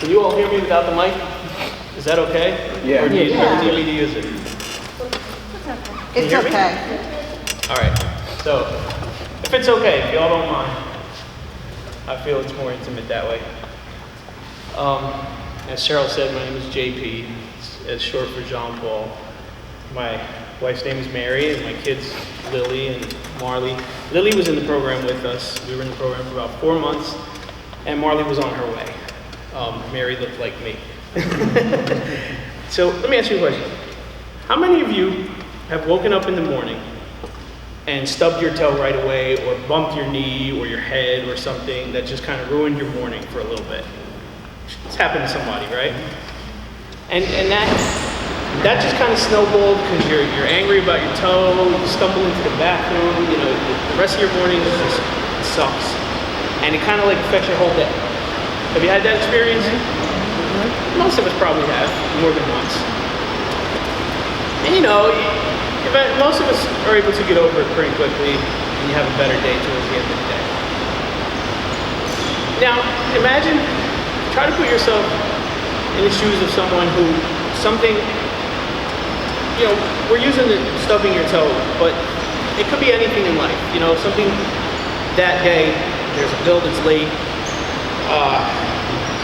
Can you all hear me without the mic? Is that okay? Yeah. Or do you Yeah. need me to use it? It's hear me? okay. All right. So, if it's okay, if y'all don't mind, I feel it's more intimate that way. As Cheryl said, my name is JP. It's short for Jean Paul. My wife's name is Mary, and my kids, Lily and Marley. Lily was in the program with us. We were in the program for about 4 months, and Marley was on her way. Mary looked like me. So let me ask you a question. How many of you have woken up in the morning and stubbed your toe right away, or bumped your knee or your head or something that just kind of ruined your morning for a little bit? It's happened to somebody, right? And that just kind of snowballed because you're angry about your toe, you stumble into the bathroom, you know, the rest of your morning just sucks. And it kind of like affects your whole day. Have you had that experience? Most of us probably have, more than once. And you know, most of us are able to get over it pretty quickly, and you have a better day towards the end of the day. Now, imagine, try to put yourself in the shoes of someone who, something, you know, we're using the stubbing your toe, but it could be anything in life. You know, something that day, there's a bill that's late.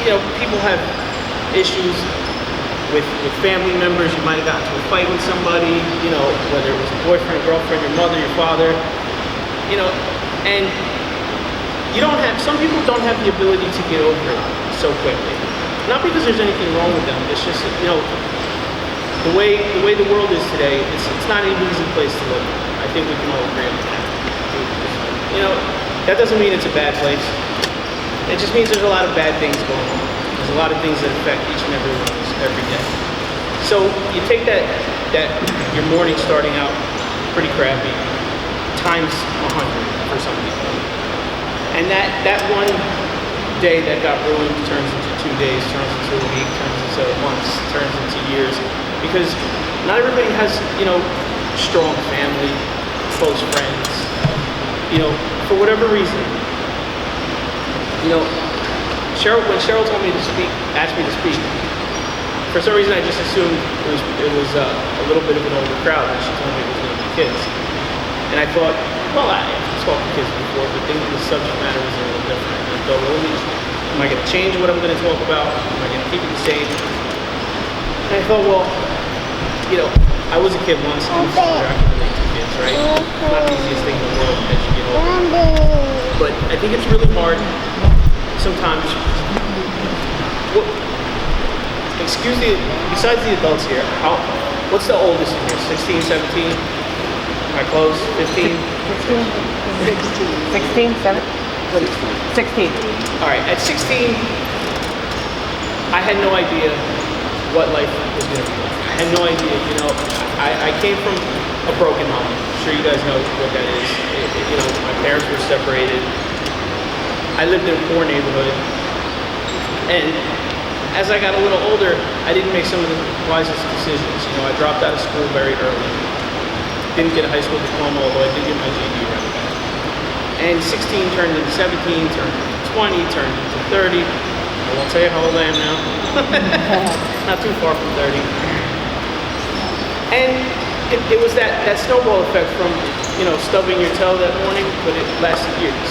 You know, people have issues with family members. You might have gotten into a fight with somebody, you know, whether it was a boyfriend, girlfriend, your mother, your father, you know, and you don't have, some people don't have the ability to get over it so quickly. Not because there's anything wrong with them, it's just, you know, the way the world is today, it's not an easy place to live. I think we can all agree on that. You know, that doesn't mean it's a bad place. It just means there's a lot of bad things going on. There's a lot of things that affect each and every one of us every day. So you take that your morning starting out pretty crappy, times 100 for some people. And that one day that got ruined turns into 2 days, turns into a week, turns into months, turns into years. Because not everybody has, you know, strong family, close friends, you know, for whatever reason. You know, when Cheryl told me to speak, asked me to speak, for some reason I just assumed it was a little bit of an older crowd, and she told me it was going to be kids. And I thought, well, I've talked to kids before, but the subject matter was a little different. And I thought, well, am I going to change what I'm going to talk about? Am I going to keep it the same? And I thought, well, you know, I was a kid once, and I can relate to kids, right? Not the easiest thing in the world as you get older. But I think it's really hard sometimes. Besides the adults here, what's the oldest in here? 16, 17? Am I close? 15? 16, 7? 16. All right, at 16, I had no idea what life was going to be like. I had no idea, you know, I came from a broken home. I'm sure you guys know what that is. You know, my parents were separated. I lived in a poor neighborhood. And as I got a little older, I didn't make some of the wisest decisions. You know, I dropped out of school very early. Didn't get a high school diploma, although I did get my GED right away. And 16 turned into 17, turned into 20, turned into 30. I won't tell you how old I am now. Not too far from 30. And it was that snowball effect from, you know, stubbing your toe that morning, but it lasted years.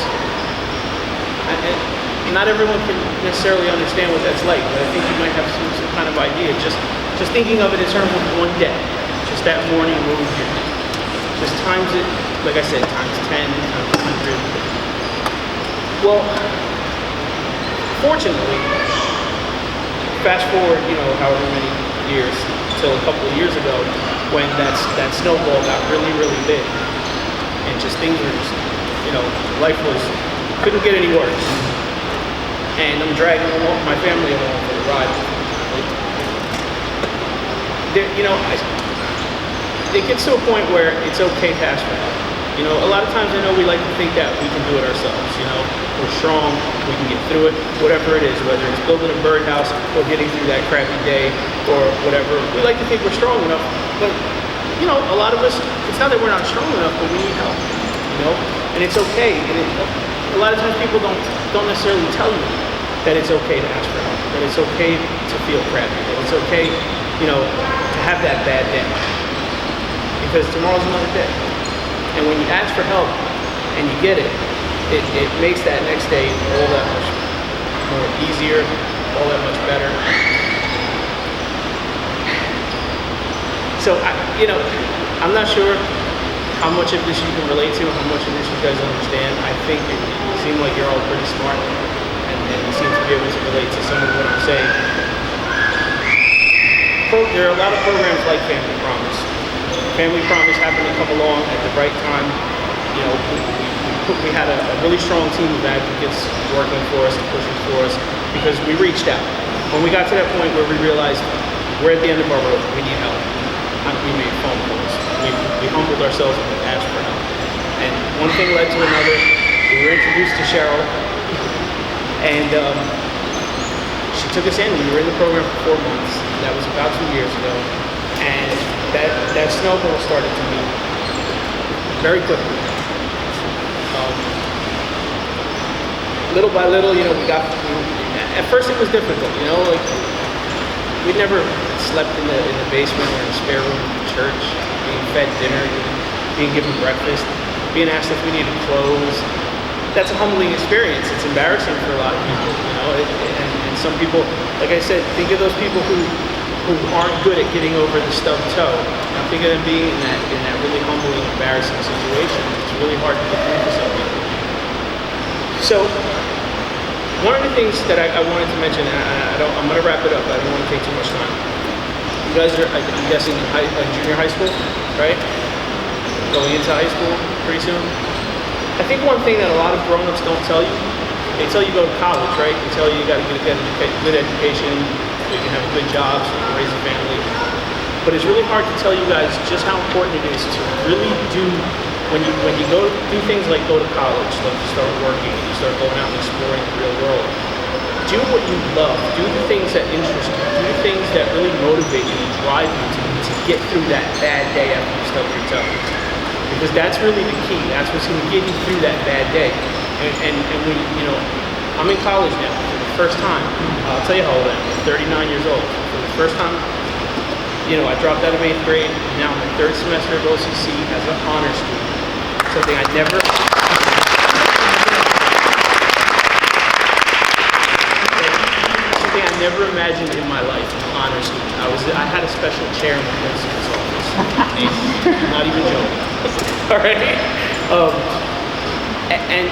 And not everyone can necessarily understand what that's like, but I think you might have some kind of idea. Just thinking of it in terms of one day, just that morning ruined your day. Just times it, like I said, times 10, times 100. Well, fortunately, fast forward, you know, however many years, till a couple of years ago, when that snowball got really, really big, and just things were just, you know, life couldn't get any worse. And I'm dragging my family along for the ride. You know, it gets to a point where it's okay to ask for help. You know, a lot of times I know we like to think that we can do it ourselves, you know. We're strong, we can get through it, whatever it is, whether it's building a birdhouse or getting through that crappy day or whatever. We like to think we're strong enough, but, you know, a lot of us, it's not that we're not strong enough, but we need help, you know. And it's okay. And a lot of times people don't necessarily tell you that it's okay to ask for help. that it's okay to feel crappy, that it's okay, to have that bad day. Because tomorrow's another day. And when you ask for help and you get it, it makes that next day all that much more easier, all that much better. So, I'm not sure how much of this you can relate to, how much of this you guys understand. I think it seems like you're all pretty smart, and you seem to be able to relate to some of what I'm saying. There are a lot of programs like Family Promise. Family Promise happened to come along at the right time. We had a really strong team of advocates working for us and pushing for us because we reached out. When we got to that point where we realized we're at the end of our rope, we need help, we made phone calls. We humbled ourselves and we asked for help. And one thing led to another. We were introduced to Cheryl, and she took us in. We were in the program for 4 months. That was about 2 years ago. And that snowball started to move very quickly. Little by little, at first it was difficult, like we'd never slept in the basement or in the spare room of the church, being fed dinner, being given breakfast, being asked if we needed clothes. That's a humbling experience. It's embarrassing for a lot of people, and some people, like I said, think of those people who aren't good at getting over the stubbed toe. Now think of them being in that really humbling, embarrassing situation. It's really hard to get through for some people. So, one of the things that I wanted to mention, and I'm going to wrap it up, I don't want to take too much time. You guys are, I'm guessing, junior high school, right? Going into high school pretty soon. I think one thing that a lot of grown-ups don't tell you, they tell you go to college, right? They tell you got to get a good education, you can have a good job, so you can raise a family. But it's really hard to tell you guys just how important it is to really do, when you go do things like go to college, like you start working, you start going out and exploring the real world. Do what you love. Do the things that interest you. Do the things that really motivate you and drive you to get through that bad day after you stub your toe. Because that's really the key. That's what's going to get you through that bad day. And when, I'm in college now for the first time. I'll tell you how old I am. I'm 39 years old. For the first time, I dropped out of 8th grade. Now I'm in 3rd semester of OCC as an honor student. Something I never imagined in my life, an honor student. I had a special chair in the principal's office. I'm not even joking. All right? And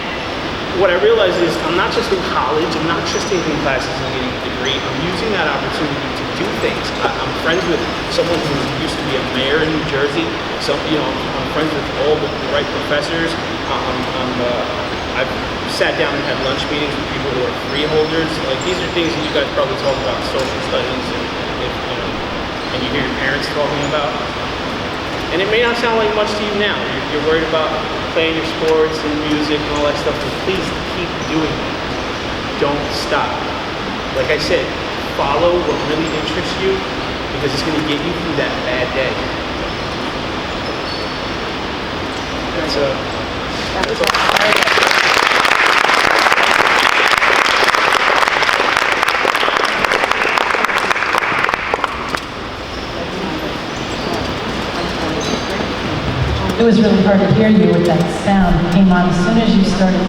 what I realized is I'm not just in college, I'm not just taking classes and getting a degree, I'm using that opportunity to do things. I'm friends with someone who used to be a mayor in New Jersey. So, I'm friends with all the right professors. I've sat down and had lunch meetings with people who are freeholders. Like, these are things that you guys probably talk about in social studies and you hear your parents talking about. And it may not sound like much to you now. You're worried about playing your sports and music and all that stuff, but please keep doing it. Don't stop. Like I said, follow what really interests you because it's going to get you through that bad day. That's all. It was really hard to hear you with that sound that came on as soon as you started.